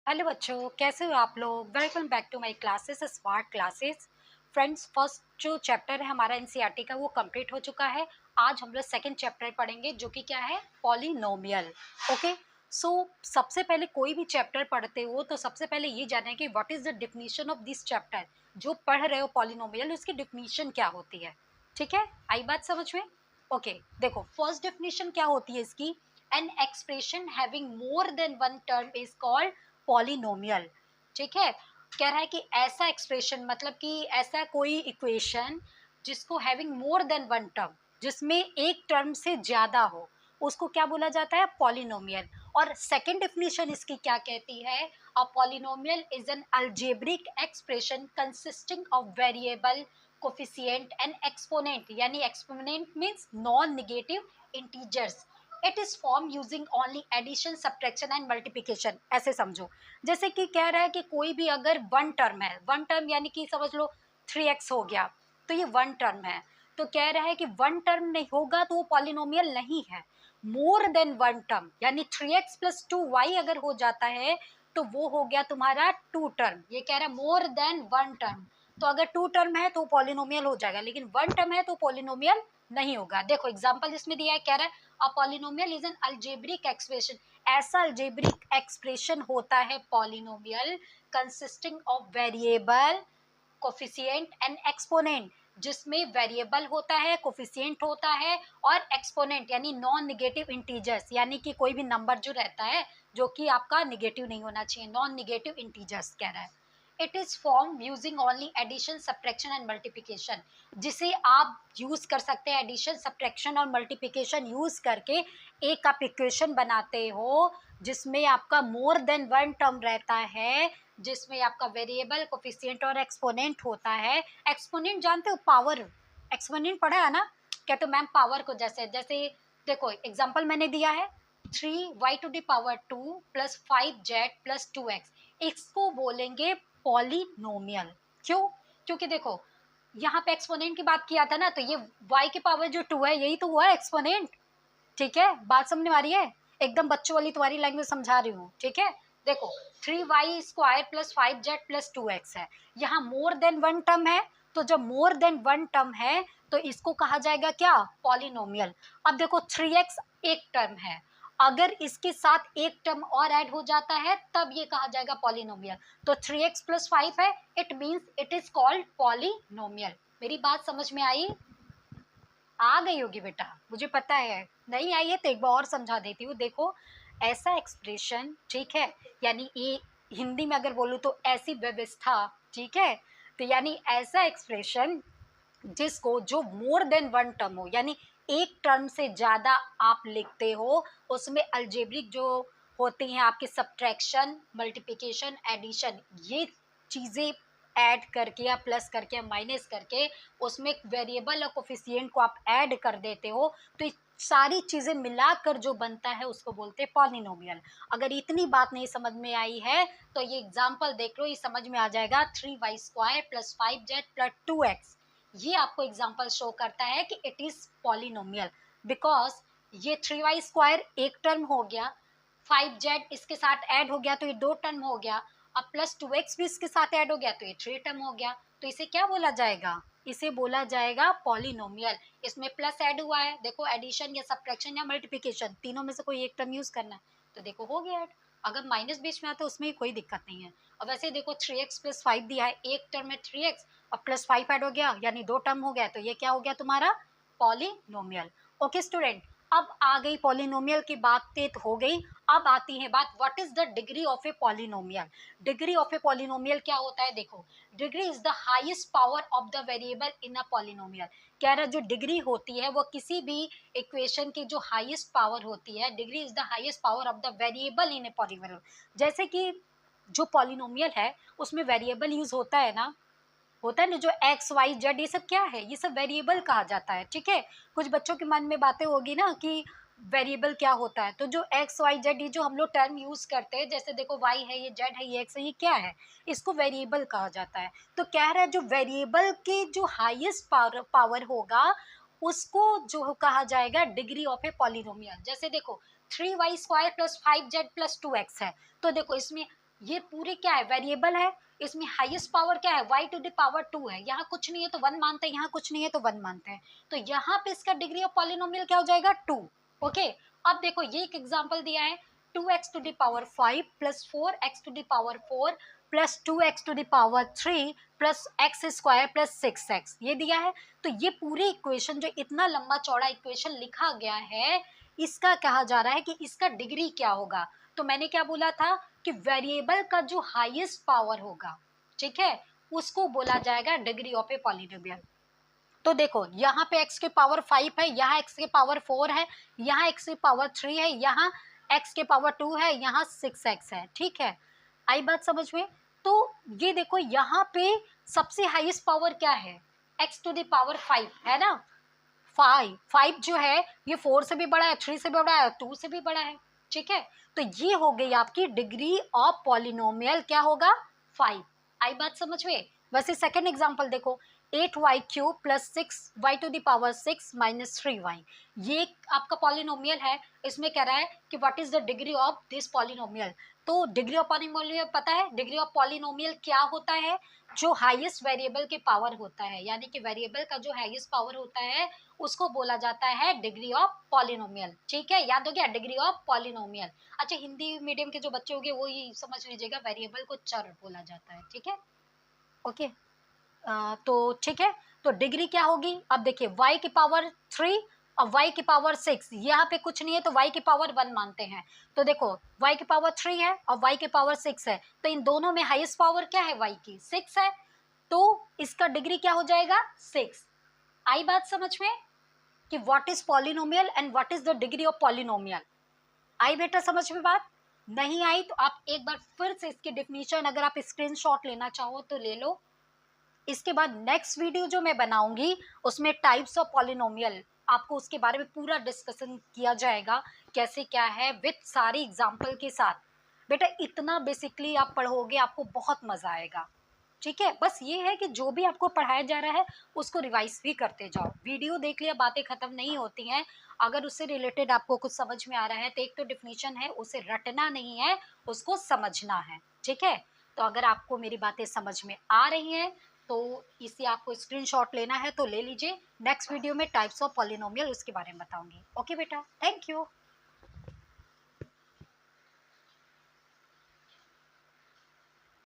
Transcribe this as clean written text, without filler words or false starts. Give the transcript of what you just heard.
Hello बच्चों, कैसे हो आप लोग। Welcome back to my classes smart classes. Friends, first जो चैप्टर है हमारा एनसीईआरटी का वो कंप्लीट हो चुका है। आज हम लोग सेकंड चैप्टर पढ़ेंगे जो कि क्या है, पॉलिनोमियल। ओके, सो सबसे पहले कोई भी चैप्टर पढ़ते हो तो सबसे पहले ये जाने कि what is the definition of this chapter. जो पढ़ रहे हो पॉलिनोमियल, उसकी डिफिनीशन क्या होती है। ठीक है, आई बात समझ में। ओके, देखो फर्स्ट डिफिनीशन क्या होती है इसकी। An expression having more than one term is called polynomial. ठीक है, कह रहा है कि ऐसा एक्सप्रेशन मतलब कि ऐसा कोई इक्वेशन जिसको having more than one term, जिसमें एक टर्म से ज्यादा हो, उसको क्या बोला जाता है, पॉलिनोमियल। और सेकंड डेफिनेशन इसकी क्या कहती है, a polynomial is an algebraic expression consisting of variable coefficient and exponent, यानी exponent means non negative integers. It is form using only addition subtraction and multiplication. ऐसे समझो, जैसे कि कह रहा है कि कोई भी अगर वन टर्म है, वन टर्म यानी कि समझ लो 3x हो गया, तो ये वन टर्म है। तो कह रहा है कि वन टर्म नहीं होगा तो वो पॉलिनोमियल नहीं है। मोर देन वन टर्म यानी 3x प्लस 2y अगर हो जाता है तो वो हो गया तुम्हारा टू टर्म। ये कह रहा है मोर देन वन टर्म, तो अगर टू टर्म है तो पॉलिनोमियल हो जाएगा, लेकिन वन टर्म है तो पॉलिनोमियल नहीं होगा। देखो एग्जांपल इसमें दिया है, कह रहा है a polynomial is an algebraic expression. ऐसा अलजेब्रिक एक्सप्रेशन होता है polynomial consisting of variable coefficient and exponent, जिसमें वेरिएबल होता है, कोफिशिएंट होता है और एक्सपोनेंट यानी नॉन निगेटिव इंटीजर्स, यानी कि कोई भी नंबर जो रहता है जो कि आपका निगेटिव नहीं होना चाहिए, नॉन निगेटिव इंटीजर्स कह रहा है। It is form using only addition subtraction and multiplication, जिसे आप यूज कर सकते हैं एडिशन सब्ट्रैक्शन और मल्टीप्लिकेशन यूज करके एक आप इक्वेशन बनाते हो जिसमें आपका मोर देन वन टर्म रहता है, जिसमें आपका वेरिएबल कोफिशिएंट और एक्सपोनेंट होता है। एक्सपोनेंट जानते हो, पावर। एक्सपोनेंट पढ़ा है ना, कहते हो मैम पावर को जैसे जैसे देखो एग्जांपल मैंने दिया है 3y⁻² plus 5z plus 2x, इसको बोलेंगे पॉलिनोमियल। क्यों? क्योंकि देखो यहाँ पे एक्सपोनेंट की बात किया था ना, तो ये y की पावर जो 2 है यही तो हुआ एक्सपोनेंट। ठीक है, बात समझ में आ रही है, एकदम बच्चों वाली तुम्हारी लैंग्वेज समझा रही हूँ। ठीक है, देखो 3y² plus 5z plus 2x है, यहाँ मोर देन वन टर्म है, तो जब मोर देन वन टर्म है तो इसको कहा जाएगा क्या, पॉलिनोमियल। अब देखो 3x एक टर्म है, अगर इसके साथ एक टर्म और ऐड हो जाता है तब ये कहा जाएगा पॉलिनोमियल। तो 3x प्लस 5 है, it means it is called polynomial. मेरी बात समझ में आई? आ गई होगी बेटा, मुझे पता है। नहीं आई है तो एक बार और समझा देती हूँ। देखो ऐसा एक्सप्रेशन, ठीक है, यानी ये हिंदी में अगर बोलूँ तो ऐसी व्यवस्था, ठीक है, तो यानी ऐसा एक्सप्रेशन जिसको जो मोर देन वन टर्म हो, यानी एक टर्म से ज़्यादा आप लिखते हो, उसमें अल्जेब्रिक जो होती हैं आपके सब्ट्रैक्शन मल्टीप्लिकेशन एडिशन, ये चीज़ें ऐड करके या प्लस करके या माइनस करके उसमें एक वेरिएबल और कोफिशिएंट को आप ऐड कर देते हो, तो ये सारी चीज़ें मिलाकर जो बनता है उसको बोलते हैं पॉलिनोमियल। अगर इतनी बात नहीं समझ में आई है तो ये एग्जाम्पल देख लो, ये समझ में आ जाएगा। 3y² plus 5z plus 2x, ये आपको एग्जाम्पल शो करता है कि इट इज पॉलिनोमियल, बिकॉज ये 3y² एक टर्म हो गया, 5z इसके साथ ऐड हो गया तो ये दो टर्म हो गया, अब प्लस 2x भी इसके साथ ऐड हो गया तो ये थ्री टर्म हो गया। तो इसे क्या बोला जाएगा, इसे बोला जाएगा पॉलिनोमियल। इसमें प्लस ऐड हुआ है, देखो एडिशन या सब्ट्रैक्शन या मल्टीप्लिकेशन तीनों में से कोई एक टर्म यूज करना है, तो देखो हो गया ऐड। अगर माइनस बीच में आता है उसमें कोई दिक्कत नहीं है। अब वैसे देखो 3x प्लस 5 दिया है, एक टर्म में 3x और प्लस 5 ऐड हो गया यानी दो टर्म हो गया, तो ये क्या हो गया तुम्हारा, पॉलिनोमियल। ओके स्टूडेंट, अब आ गई पॉलिनोमियल की बातें तो हो गई। अब आती है बात, what is the degree of a polynomial. Degree of a polynomial क्या होता है, देखो degree is the highest power of the variable in a polynomial. कह रहा जो डिग्री होती है वो किसी भी इक्वेशन की जो हाईएस्ट पावर होती है, degree is the highest power of the variable in a polynomial. जैसे कि जो पॉलिनोमियल है उसमें वेरिएबल यूज होता है ना, होता है ना, जो एक्स वाई जेड ये सब क्या है, ये सब वेरिएबल कहा जाता है। ठीक है, कुछ बच्चों के मन में बातें होगी ना कि वेरिएबल क्या होता है, तो जो एक्स वाई जेड ये जो हम लोग टर्म यूज करते हैं, जैसे देखो वाई है, ये जेड है, ये एक्स है, ये क्या है, इसको वेरिएबल कहा जाता है। तो कह रहा है जो वेरिएबल के जो हाईएस्ट पावर होगा उसको जो कहा जाएगा डिग्री ऑफ ए पॉलिनोमियल। जैसे देखो 3y² plus 5z plus 2x है, तो देखो इसमें ये पूरे क्या है, वेरिएबल है, इसमें हाईएस्ट पावर क्या है, y टू द पावर 2 है, यहाँ कुछ नहीं है तो 1 मानते हैं, यहाँ कुछ नहीं है तो 1 मानते हैं, तो यहाँ पे इसका डिग्री ऑफ पॉलिनोमियल क्या हो जाएगा, 2। ओके, अब देखो ये एक एग्जांपल दिया है, 2x to the power 5 plus 4x to the power 4 plus 2x to the power 3 plus x square plus 6x, ये दिया है। तो ये पूरी इक्वेशन जो इतना लंबा चौड़ा इक्वेशन लिखा गया है, इसका कहा जा रहा है कि इसका डिग्री क्या होगा। तो मैंने क्या बोला था कि वेरिएबल का जो हाईएस्ट पावर होगा, ठीक है, उसको बोला जाएगा डिग्री ऑफ ए पॉलिनोमियल। तो देखो यहाँ पे x के पावर 5 है, यहाँ x के पावर 4 है, यहाँ x के पावर 3 है, यहाँ x के पावर 2 है, यहाँ 6x है, ठीक है, आई बात समझ में। तो ये देखो यहाँ पे सबसे हाईएस्ट पावर क्या है, x टू द पावर 5 है ना, 5 जो है ये 4 से भी बड़ा है, 3 से भी बड़ा है, 2 से भी बड़ा है, ठीक है। तो ये हो गई आपकी डिग्री ऑफ पॉलिनोमियल, क्या होगा, 5। आई बात समझ में। वैसे सेकंड एग्जांपल देखो, 8y cube plus 6y to the power 6 minus 3y, ये आपका पॉलिनोमियल है। इसमें कह रहा है कि what is the degree of this polynomial. तो डिग्री ऑफ पॉलिनोमियल पता है, डिग्री ऑफ पॉलिनोमियल क्या होता है, जो हाईएस्ट वेरिएबल के पावर होता है, यानी कि वेरिएबल का जो हाईएस्ट पावर होता है उसको बोला जाता है डिग्री ऑफ पॉलिनोमियल, ठीक है, याद हो गया, डिग्री ऑफ पॉलिनोमियल। अच्छा, हिंदी मीडियम के जो बच्चे होंगे वो ही समझ लीजिएगा, वेरिएबल को चर बोला जाता है, ठीक है, ओके। तो ठीक है, तो डिग्री क्या होगी, अब देखिए y की पावर 3 और y की पावर 6, यहाँ पे कुछ नहीं है तो y की पावर 1 मानते हैं। तो देखो y की पावर 3 है और y की पावर 6 है, तो इन दोनों में हाईएस्ट पावर क्या है, y की 6 है, तो इसका डिग्री क्या हो जाएगा, 6। आई बात समझ में कि what is polynomial and what is the degree of polynomial. आई बेटा समझ में बात, नहीं आई तो आप एक बार फिर से इसकी डेफिनेशन अगर आप स्क्रीनशॉट लेना चाहो तो ले लो। इसके बाद नेक्स्ट वीडियो जो मैं बनाऊंगी उसमें टाइप्स ऑफ पॉलिनोमियल, आपको उसके बारे में पूरा डिस्कशन किया जाएगा, कैसे क्या है, विथ सारी एग्जाम्पल के साथ। बेटा इतना बेसिकली आप पढ़ोगे आपको बहुत मजा आएगा, ठीक है। बस ये है कि जो भी आपको पढ़ाया जा रहा है उसको रिवाइज भी करते जाओ, वीडियो देख लिया बातें खत्म नहीं होती हैं। अगर उससे रिलेटेड आपको कुछ समझ में आ रहा है तो एक तो डेफिनेशन है, उसे रटना नहीं है, उसको समझना है, ठीक है। तो अगर आपको मेरी बातें समझ में आ रही हैं तो इसे आपको स्क्रीनशॉट लेना है तो ले लीजिए। नेक्स्ट वीडियो में टाइप्स ऑफ पॉलिनोमियल उसके बारे में बताऊंगी। ओके बेटा, थैंक यू।